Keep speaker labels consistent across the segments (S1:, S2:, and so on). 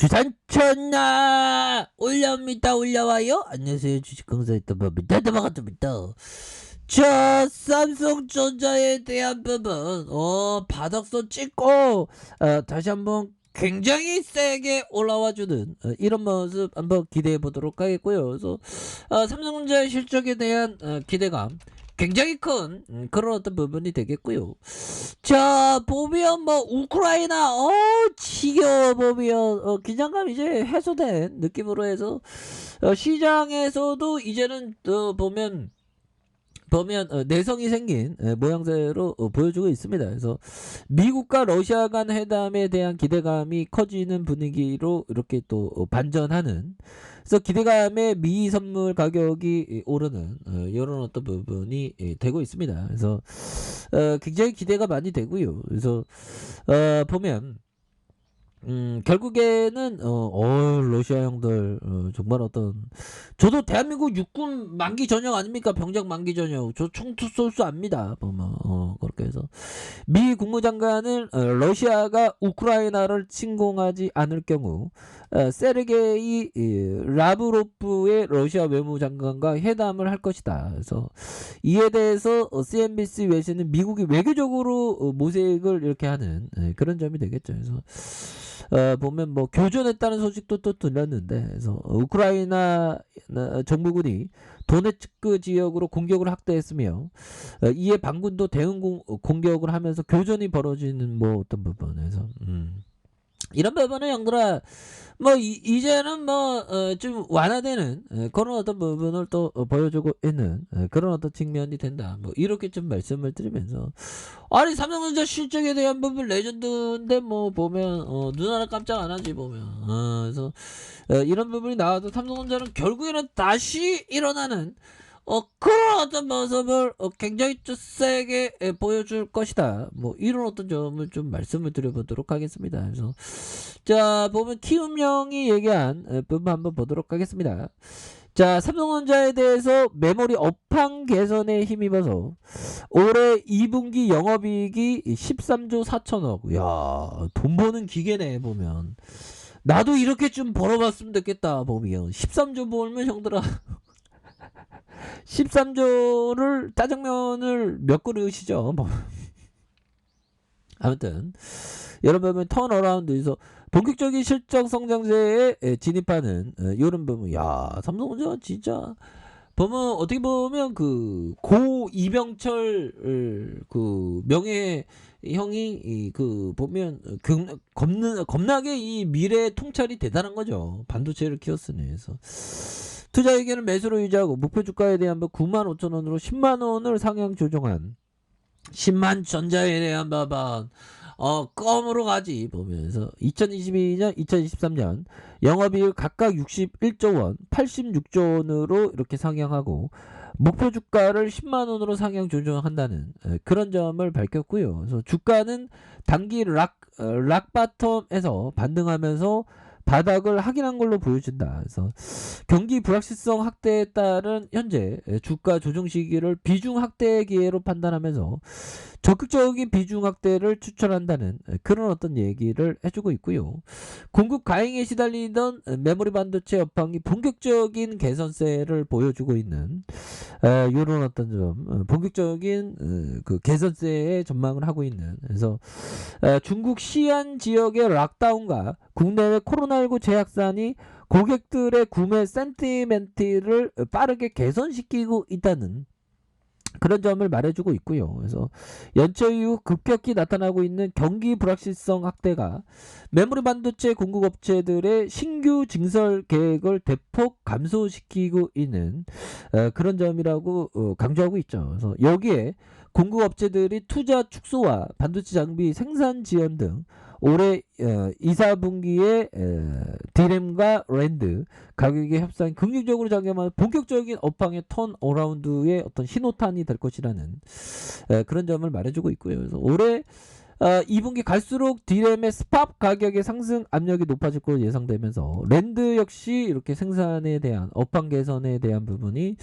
S1: 주산천나 올려옵니다. 올라와요. 안녕하세요. 주식강사의 법입니다. 반갑습니다. 자, 삼성전자에 대한 부분 바닥선 찍고 다시 한번 굉장히 세게 올라와주는 이런 모습 한번 기대해 보도록 하겠고요. 그래서 삼성전자의 실적에 대한 기대감 굉장히 큰 그런 어떤 부분이 되겠고요. 자, 보면 뭐 우크라이나 지겨워. 보면 긴장감 이제 해소된 느낌으로 해서 시장에서도 이제는 보면 내성이 생긴 모양새로 보여주고 있습니다. 그래서 미국과 러시아 간 회담에 대한 기대감이 커지는 분위기로 이렇게 또 반전하는, 그래서 기대감에 미 선물 가격이 오르는 이런 어떤 부분이 되고 있습니다. 그래서 굉장히 기대가 많이 되고요. 그래서 보면 결국에는 러시아 형들 정말 저도 대한민국 육군 만기 전역 아닙니까? 병장 만기 전역. 저 총투 쏠 수 압니다. 보면 그렇게 해서 미 국무장관은 러시아가 우크라이나를 침공하지 않을 경우 세르게이 라브로프의 러시아 외무장관과 회담을 할 것이다. 그래서 이에 대해서 CNBC 외신은 미국이 외교적으로 모색을 이렇게 하는 그런 점이 되겠죠. 그래서 보면 뭐 교전했다는 소식도 또 들렸는데, 그래서 우크라이나 정부군이 도네츠크 지역으로 공격을 확대했으며 이에 반군도 대응 공격을 하면서 교전이 벌어지는 뭐 어떤 부분에서 이런 부분은 영들아 뭐 이제는 뭐 좀 완화되는 그런 어떤 부분을 또 보여주고 있는 그런 어떤 측면이 된다. 뭐 이렇게 좀 말씀을 드리면서, 아니 삼성전자 실적에 대한 부분 레전드인데 뭐 보면 눈 하나 깜짝 안 하지 보면. 그래서 이런 부분이 나와도 삼성전자는 결국에는 다시 일어나는 그런 어떤 모습을 굉장히 좀 세게 보여줄 것이다. 뭐 이런 어떤 점을 좀 말씀을 드려보도록 하겠습니다. 그래서 자, 보면 키움형이 얘기한 부분 한번 보도록 하겠습니다. 자, 삼성전자에 대해서 메모리 업황 개선에 힘입어서 올해 2분기 영업이익이 13조 4천억. 야, 돈 버는 기계네. 보면 나도 이렇게 좀 벌어봤으면 좋겠다. 보면 13조 벌면 형들아 13조를 짜장면을 몇 그릇이죠. 뭐. 아무튼 여러분 턴어라운드에서 본격적인 실적 성장세에 진입하는 이런 부분, 야 삼성전자 진짜 보면 어떻게 보면 그 고 이병철 그 명예 형이 그 보면 겁나게 이 미래 통찰이 대단한 거죠. 반도체를 키웠으니. 그래서 투자 의견을 매수로 유지하고 목표 주가에 대한 95,000원으로 100,000원을 상향 조정한 10만 전자에 대한 바반 껌으로 가지 보면서 2022년 2023년 영업이익 각각 61조 원 86조 원으로 이렇게 상향하고 목표 주가를 10만원으로 상향 조정한다는 그런 점을 밝혔고요. 그래서 주가는 단기 락바텀에서 반등하면서 바닥을 확인한 걸로 보여진다. 그래서 경기 불확실성 확대에 따른 현재 주가 조정 시기를 비중 확대 기회로 판단하면서 적극적인 비중 확대를 추천한다는 그런 어떤 얘기를 해주고 있고요. 공급 과잉에 시달리던 메모리 반도체 업황이 본격적인 개선세를 보여주고 있는 이런 어떤 좀 본격적인 그 개선세의 전망을 하고 있는. 그래서 중국 시안 지역의 락다운과 국내외 코로나19 재확산이 고객들의 구매 센티멘트를 빠르게 개선시키고 있다는 그런 점을 말해주고 있고요. 그래서 연초 이후 급격히 나타나고 있는 경기 불확실성 확대가 메모리 반도체 공급업체들의 신규 증설 계획을 대폭 감소시키고 있는 그런 점이라고 강조하고 있죠. 그래서 여기에 공급업체들이 투자 축소와 반도체 장비 생산 지연 등 올해 2, 4분기에 디램과 랜드 가격의 협상이 긍정적으로 작용하는 본격적인 업황의 턴어라운드의 어떤 신호탄이 될 것이라는 그런 점을 말해주고 있고요. 그래서 올해 2분기 갈수록 D램의 스팝 가격의 상승 압력이 높아질 것으로 예상되면서 랜드 역시 이렇게 생산에 대한 업황 개선에 대한 부분이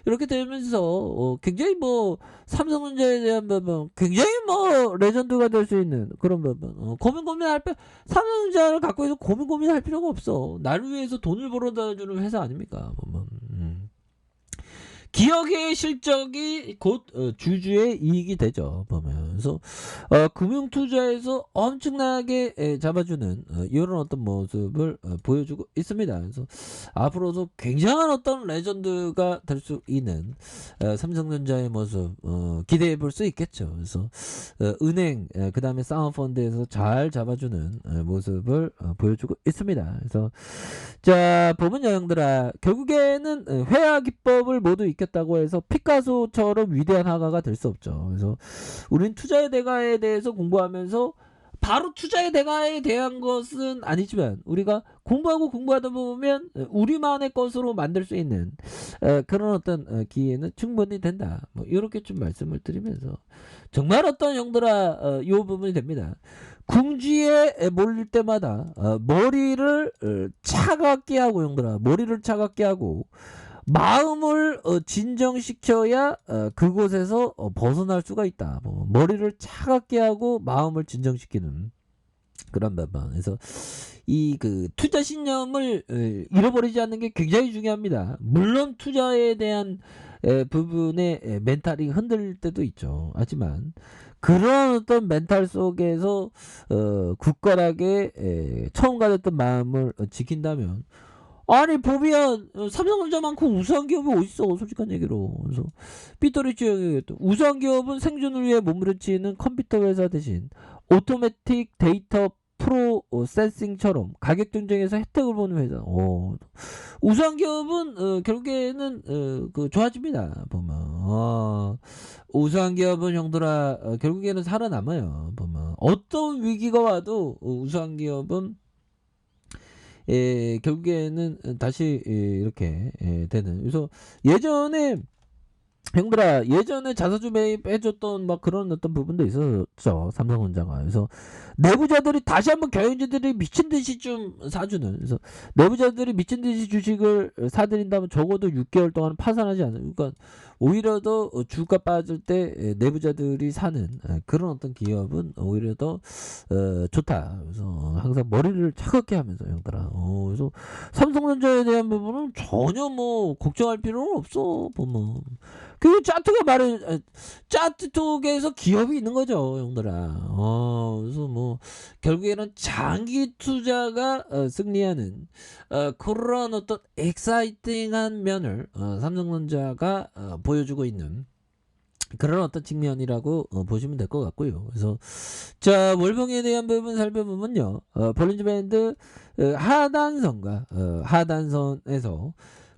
S1: 이렇게 되면서 굉장히 뭐 삼성전자에 대한 부분 굉장히 뭐 레전드가 될 수 있는 그런 부분 고민할 필요 삼성전자를 갖고 해서 고민할 필요가 없어. 나를 위해서 돈을 벌어다 주는 회사 아닙니까 보면. 기업의 실적이 곧 주주의 이익이 되죠 보면. 그래서 금융투자에서 엄청나게 잡아주는 이런 어떤 모습을 보여주고 있습니다. 그래서 앞으로도 굉장한 어떤 레전드가 될 수 있는 삼성전자의 모습 기대해 볼 수 있겠죠. 그래서 은행 그 다음에 사모펀드에서 잘 잡아주는 모습을 보여주고 있습니다. 그래서 자 보면 여러분들아 결국에는 회화 기법을 모두 익혔다고 해서 피카소처럼 위대한 화가가 될 수 없죠. 그래서 우린 투자의 대가에 대해서 공부하면서 바로 투자의 대가에 대한 것은 아니지만 우리가 공부하다 보면 우리만의 것으로 만들 수 있는 그런 어떤 기회는 충분히 된다. 뭐 이렇게 좀 말씀을 드리면서 정말 어떤 형들아 이 부분이 됩니다. 궁지에 몰릴 때마다 머리를 차갑게 하고 형들아 머리를 차갑게 하고 마음을 진정시켜야 그곳에서 벗어날 수가 있다. 뭐 머리를 차갑게 하고 마음을 진정시키는 그런 부분. 그래서 이 그 투자 신념을 잃어버리지 않는 게 굉장히 중요합니다. 물론 투자에 대한 부분의 멘탈이 흔들릴 때도 있죠. 하지만 그런 어떤 멘탈 속에서 굳건하게 처음 가졌던 마음을 지킨다면 아니 보면 삼성전자만큼 우수한 기업이 어딨어 솔직한 얘기로. 그래서 피터리치 형이 우수한 기업은 생존을 위해 몸부림치는 컴퓨터 회사 대신 오토매틱 데이터 프로세싱처럼 가격 경쟁에서 혜택을 보는 회사. 우수한 기업은 결국에는 그 좋아집니다 보면. 우수한 기업은 형들아 결국에는 살아남아요 보면. 어떤 위기가 와도 우수한 기업은 결국에는 다시 이렇게 되는. 그래서 예전에 형들아 예전에 자사주 매입해줬던 막 그런 어떤 부분도 있었죠 삼성전자가. 그래서 내부자들이 다시 한번 경영진들이 미친듯이 좀 사주는. 그래서 내부자들이 미친듯이 주식을 사들인다면 적어도 6개월 동안 파산하지 않아요. 그러니까 오히려 더 주가 빠질 때 내부자들이 사는 그런 어떤 기업은 오히려 더 좋다. 그래서 항상 머리를 차갑게 하면서 형들아 그래서 삼성전자에 대한 부분은 전혀 뭐 걱정할 필요는 없어 보면. 그 짜투가 말해 짜투 쪽에서 기업이 있는 거죠 형들아. 그래서 뭐 결국에는 장기 투자가 승리하는 그런 어떤 엑사이팅한 면을 삼성전자가 보여주고 있는 그런 어떤 측면이라고 보시면 될 것 같고요. 그래서 자 월봉에 대한 부분 살펴보면요 볼린저 밴드 하단선과 하단선에서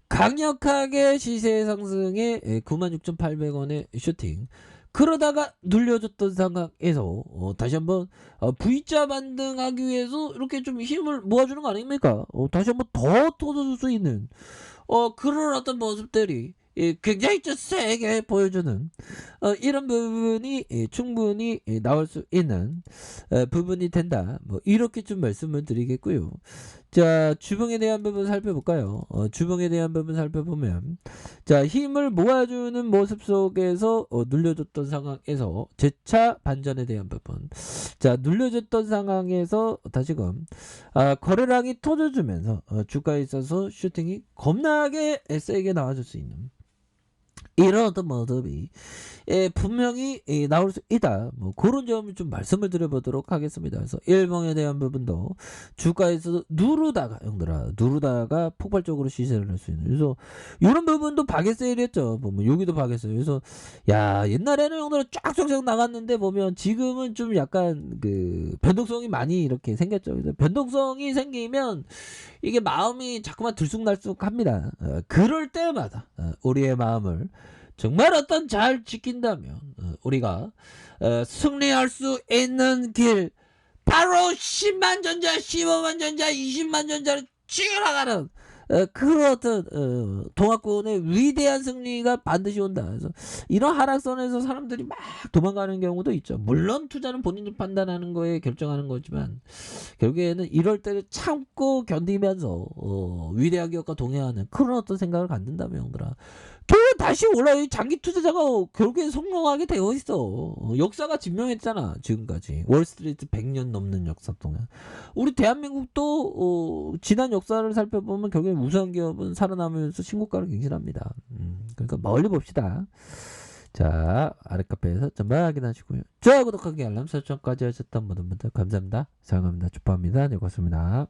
S1: 강력하게 시세 상승에 96,800원의 슈팅 그러다가 눌려줬던 상황에서 다시 한번 V자 반등하기 위해서 이렇게 좀 힘을 모아주는 거 아닙니까? 다시 한번 더 터져줄 수 있는 그런 어떤 모습들이 굉장히 좀 세게 보여주는 이런 부분이 충분히 나올 수 있는 부분이 된다. 뭐 이렇게 좀 말씀을 드리겠고요. 자 주봉에 대한 부분 살펴볼까요? 주봉에 대한 부분 살펴보면 자 힘을 모아주는 모습 속에서 눌려줬던 상황에서 재차 반전에 대한 부분. 자 눌려줬던 상황에서 다시금 거래량이 터져주면서 주가에 있어서 슈팅이 겁나게 세게 나와줄 수 있는 이런 어떤 모습이 분명히 나올 수 있다. 뭐 그런 점을 좀 말씀을 드려보도록 하겠습니다. 그래서 일봉에 대한 부분도 주가에서 누르다가 형들아 누르다가 폭발적으로 시세를 낼 수 있는. 그래서 이런 부분도 바게 세일했죠. 보면 여기도 바게 세일. 그래서 야 옛날에는 형들아 쫙쫙쫙 나갔는데 보면 지금은 좀 약간 그 변동성이 많이 이렇게 생겼죠. 그래서 변동성이 생기면 이게 마음이 자꾸만 들쑥날쑥합니다. 그럴 때마다 우리의 마음을 정말 어떤 잘 지킨다면 우리가 승리할 수 있는 길 바로 10만 전자, 15만 전자, 20만 전자를 치러나가는 그런 어떤 동학군의 위대한 승리가 반드시 온다. 그래서 이런 하락선에서 사람들이 막 도망가는 경우도 있죠. 물론 투자는 본인이 판단하는 거에 결정하는 거지만 결국에는 이럴 때를 참고 견디면서 위대한 기업과 동행하는 그런 어떤 생각을 갖는다며 형들아. 결국 다시 올라요. 장기 투자자가 결국엔 성공하게 되어 있어. 역사가 증명했잖아. 지금까지 월스트리트 100년 넘는 역사 동안 우리 대한민국도 지난 역사를 살펴보면 결국엔 우수한 기업은 살아남으면서 신고가를 갱신합니다. 그러니까 멀리 봅시다. 자, 아래 카페에서 전반 확인하시고요. 좋아요, 구독하기, 알람 설정까지 하셨던 모든 분들 감사합니다. 사랑합니다. 축복합니다. 네, 고맙습니다.